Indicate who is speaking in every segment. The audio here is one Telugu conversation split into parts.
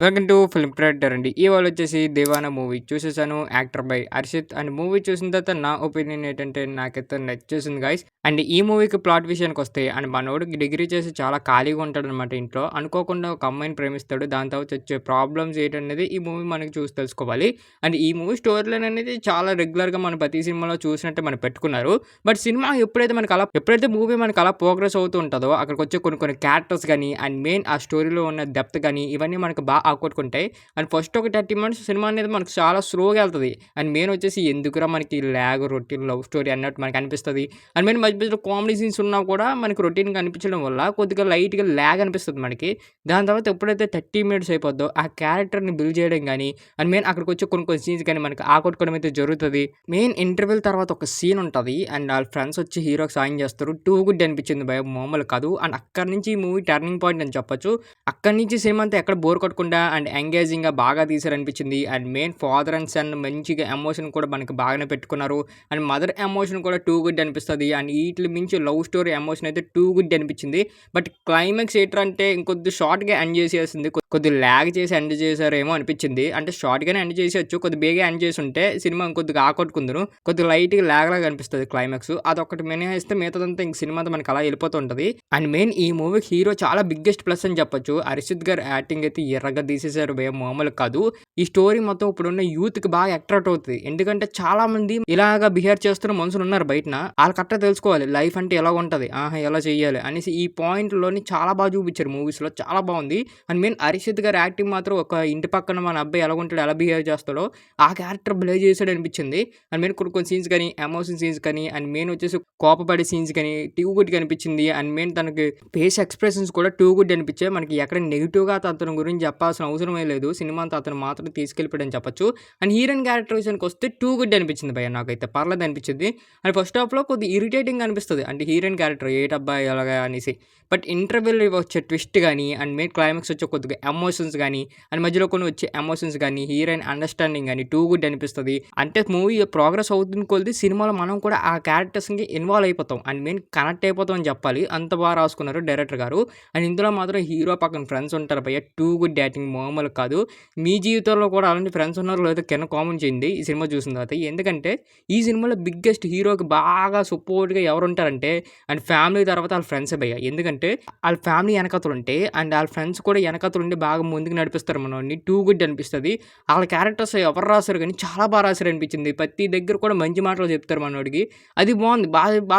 Speaker 1: వెల్కమ్ టు ఫిల్మ్ క్రియేటర్ అండి. ఇవాళ వచ్చేసి 'దీవానా' మూవీ చూసేసాను. Actor by Harshit. And movie చూసిన తర్వాత నా ఒపీనియన్ ఏంటంటే నాకైతే నచ్చేసింది గైస్. అండ్ ఈ మూవీకి ప్లాట్ విషయానికొస్తే అండ్ మనోడు డిగ్రీ చేసి చాలా ఖాళీగా ఉంటాడనమాట ఇంట్లో. అనుకోకుండా ఒక అమ్మాయిని ప్రేమిస్తాడు. దాని తర్వాత వచ్చే ప్రాబ్లమ్స్ ఏంటనేది ఈ మూవీ మనకి చూసి తెలుసుకోవాలి. అండ్ ఈ మూవీ స్టోరీ లైన్ అనేది చాలా రెగ్యులర్‌గా మన ప్రతి సినిమాలో చూసినట్టే మనకు పెట్టుకున్నారు. బట్ సినిమా ఎప్పుడైతే మూవీ మనకు అలా ప్రోగ్రెస్ అవుతూ ఉంటదో అక్కడికొచ్చే కొన్ని కొన్ని క్యారెక్టర్స్ గాని అండ్ మెయిన్ ఆ స్టోరీలో ఉన్న డెప్త్ గాని ఇవన్నీ మనకు ఆకట్టుకుంటాయి. అండ్ ఫస్ట్ ఒక 30 మినిట్స్ సినిమా అనేది మనకు చాలా స్లోగా ఎళ్తది. అండ్ మెయిన్ వచ్చేసి ఎందుకురా మనకి లాగ్ రొటీన్ లవ్ స్టోరీ అన్నట్టు మనకు అనిపిస్తది. అండ్ మెయిన్ మధ్య మధ్యలో కామెడీ సీన్స్ ఉన్నా కూడా మనకు రొటీన్‌గా అనిపించడం వల్ల కొద్దిగా లైట్‌గా లాగ్ అనిపిస్తది మనకి. దాని తర్వాత ఎప్పుడైతే 30 మినిట్స్ అయిపోద్దో ఆ క్యారెక్టర్‌ని బిల్డ్ చేయడం గాని అండ్ మెయిన్ అక్కడికొచ్చే కొన్ని కొన్ని సీన్స్ గాని మనకు ఆకట్టుకోవడం అయితే జరుగుతది. మెయిన్ ఇంటర్వెల్ తర్వాత ఒక సీన్ ఉంటది. అండ్ ఆళ్ళ ఫ్రెండ్స్ వచ్చి హీరోకి సాయం చేస్తారు. టూ గుడ్ అనిపించింది భయ్యా మామూలు కాదు. అండ్ అక్కడి నుంచి ఈ మూవీ టర్నింగ్ పాయింట్ అని చెప్పొచ్చు. అక్కడి నుంచి సినిమా అంతా ఎక్కడ బోర్ కొట్టకుండా అండ్ ఎంగేజింగ్‌గా బాగా తీశారనిపించింది. And main father and son మంచిగా ఎమోషన్ కూడా మనకి బాగానే పెట్టుకున్నారు. అండ్ మదర్ ఎమోషన్ కూడా టూ గుడ్ అనిపిస్తది. అండ్ ఈటిలి మించి లవ్ స్టోరీ ఎమోషన్ అయితే టూ గుడ్ అనిపించింది. బట్ క్లైమాక్స్ ఏంట్రా ఇంకొద్ది షార్ట్‌గా ఎండ్ చేసేసింది. కొద్దిగా లాగ్ చేసి ఎండ్ చేశారేమో అనిపించింది. అంటే షార్ట్‌గానే ఎండ్ చేసేయొచ్చు. కొద్దిగా బేగా ఎండ్ చేసుంటే సినిమా ఇంకొద్దిగా ఆకట్టుకుందును. కొద్దిగా లైట్‌గా లాగ్ లాగా అనిపిస్తది క్లైమాక్స్. అదొక్కటి మినహాయిస్తే మిగతాదంతా ఇంక సినిమా అంతా మనకి అలా వెళ్ళిపోతూ ఉంటది. అండ్ మెయిన్ ఈ మూవీకి హీరో చాలా బిగ్గెస్ట్ ప్లస్ అని చెప్పొచ్చు. హర్షిత్ గారు యాక్టింగ్ అయితే ఎర్రగా తీసేశారు భయ్యా మామూలు కాదు. ఈ స్టోరీ మొత్తం ఇప్పుడున్న యూత్‌కి బాగా అట్రాక్ట్ అవుతది. ఎందుకంటే చాలా మంది ఇలాగా బిహేవ్ చేస్తున్న మనుషులున్నారు బయటన. ఆళ్ళకి కరెక్ట్‌గా తెలుసుకోవాలి. లైఫ్ అంటే ఎలాగుంటది. ఆహా! ఎలా చేయాలి అనేసి ఈ పాయింట్‌లోని చాలా బాగా చూపించారు మూవీస్‌లో. చాలా బావుంది. అండ్ మెయిన్ హర్షిత్ గారి యాక్టింగ్ మాత్రం ఒక ఇంటి పక్కన మన అబ్బాయి ఎలాగుంటాడో, ఎలా బిహేవ్ చేస్తాడో ఆ క్యారెక్టర్ భలే చేసాడనిపించింది. అండ్ మెయిన్ కొన్ని కొన్ని సీన్స్ గాని, ఎమోషన్ సీన్స్ కానీ అండ్ మెయిన్ వచ్చేసి కోపపడే సీన్స్ గాని టూ గుడ్‌గా అనిపించింది. అండ్ మెయిన్ తనకి ఫేస్ ఎక్స్‌ప్రెషన్స్ కూడా టూ గుడ్ అనిపించాయి. మనకి ఎక్కడ నెగెటివ్‌గా అతని గురించి చెప్పాల్సిన అవసరమే లేదు. సినిమా అంతా అతను మాత్రం తీసుకెళ్ళిపోయాడని చెప్పొచ్చు. అండ్ హీరోయిన్ క్యారెక్టర్ విషయానికొస్తే టూ గుడ్ అనిపించింది భయ్యా నాకైతే. పర్లేదనిపించింది. అండ్ ఫస్ట్ హాఫ్‌లో కొద్దిగా ఇరిటేటింగ్‌గా అనిపిస్తది. అంటే హీరోయిన్ క్యారెక్టర్ ఏటబ్బా! ఎలాగా అనేసి. బట్ ఇంటర్వెల్ వచ్చే ట్విస్ట్ గాని అండ్ మెయిన్ క్లైమాక్స్ వచ్చే కొద్దిగా ఎమోషన్స్ గాని అండ్ మధ్యలో కొన్ని వచ్చే ఎమోషన్స్ గాని, హీరోయిన్ అండర్‌స్టాండింగ్ గాని టూ గుడ్ అనిపిస్తది. అంటే మూవీ ప్రోగ్రెస్ అవుతున్న కొద్దీ సినిమాలో మనం కూడా ఆ క్యారెక్టర్స్‌కి ఇన్వాల్వ్ అయిపోతాం. అండ్ మెయిన్ కనెక్ట్ అయిపోతాం అని చెప్పాలి. అంత బాగా రాసుకున్నారు డైరెక్టర్ గారు. అండ్ ఇందులో మాత్రం హీరో పక్కన ఫ్రెండ్స్ ఉంటారు భయ్యా. టూ గుడ్ యాక్టింగ్ మామూలు కాదు. మీ జీవితంలో కూడా అలాంటి ఫ్రెండ్స్ ఉన్నారో లేదో కింద కామెంట్ చేయండి ఈ సినిమా చూసిన తర్వాత. ఎందుకంటే ఈ సినిమాలో బిగ్గెస్ట్ హీరోకి బాగా సపోర్ట్‌గా ఎవరుంటారంటే అండ్ ఫ్యామిలీ తర్వాత ఆళ్ళ ఫ్రెండ్సే భయ్యా. ఎందుకంటే ఆళ్ళ ఫ్యామిలీ ఎనకాతలుంటే అండ్ ఆళ్ళ ఫ్రెండ్స్ కూడా ఎనకాతలుండి బాగా ముందుకు నడిపిస్తారు మనోడిని. టూ గుడ్ అనిపిస్తది. ఆళ్ళ క్యారెక్టర్స్ ఎవరు రాసారు గానీ చాలా రాసారనిపించింది. ప్రతి దగ్గర కూడా మంచి మాటలు చెప్తారు మనోడికి. అది బావుంది.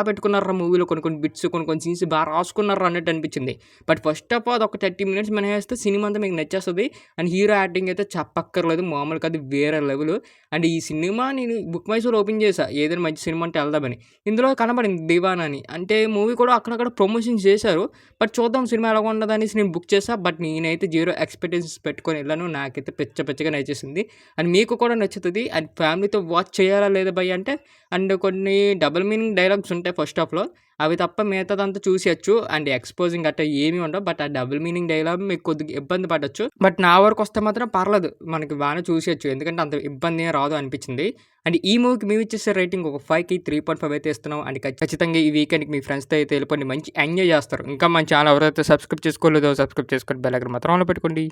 Speaker 1: పెట్టుకున్నార్రా మూవీలో కొన్ని కొన్ని బిట్స్, కొన్ని కొన్ని సీన్స్ రాసుకున్నార్రా అన్నట్టు అనిపించింది. బట్ ఫస్ట్ ఆఫ్ ఆల్ అదొక 30 మినిట్స్ మినహాయిస్తే సినిమా అంతా మీకు నచ్చేస్తది. అండ్ హీరో యాక్టింగ్ అయితే చెప్పక్కర్లేదు. మామూలు కాదు వేరే లెవెలు. అండ్ ఈ సినిమా నేను బుక్ మై షోలో ఓపెన్ చేశా. ఏదైనా మంచి సినిమా ఉంటే ఎళ్దామని. ఇందులో కనపడింది 'దీవానా' అని. అంటే మూవీ కూడా అక్కడక్కడ ప్రమోషన్స్ చేశారు. బట్ చూద్దాం సినిమా ఎలాగుంటదనేసి నేను బుక్ చేశా. బట్ నేనైతే జీరో ఎక్స్‌పెక్టేషన్స్ పెట్టుకొని ఎళ్ళాను. నాకైతే పిచ్చగా నచ్చేసింది. అండ్ మీకు కూడా నచ్చుతది. అండ్ ఫ్యామిలీతో వాచ్ చేయాలా లేదా భయ్యా అంటే అండ్ కొన్ని డబుల్ మీనింగ్ డైలాగ్స్ ఉంటాయి ఫస్ట్ హాఫ్‌లో. అవి తప్ప మిగతాదంతా చూసేయొచ్చు. అండ్ ఎక్స్‌పోజింగ్ గట్టా ఏమి ఉండవు. బట్ ఆ డబుల్ మీనింగ్ డైలాగ్ మీకు కొద్దిగా ఇబ్బంది పడొచ్చు. బట్ నా వరకొస్తే మాత్రం పర్లేదు. మనకి బానే చూసేయొచ్చు. ఎందుకంటే అంత ఇబ్బంది ఏం రాదు అనిపించింది. అండ్ ఈ మూవీకి మేమిచ్చేసే రేటింగ్ ఒక 5కి 3.5 అయితే ఇస్తున్నాం. అండ్ ఖచ్చితంగా ఈ వీకెండ్‌కి మీ ఫ్రెండ్స్‌తో అయితే ఎళ్ళిపోండి. మంచి ఎంజాయ్ చేస్తారు. ఇంకా మన ఛానల్ ఎవరైతే సబ్స్క్రైబ్ చేసుకోలేదో సబ్స్క్రైబ్ చేసుకోండి. బెల్ ఐకాన్ మాత్రం ఆన్‌లో పెట్టుకోండి.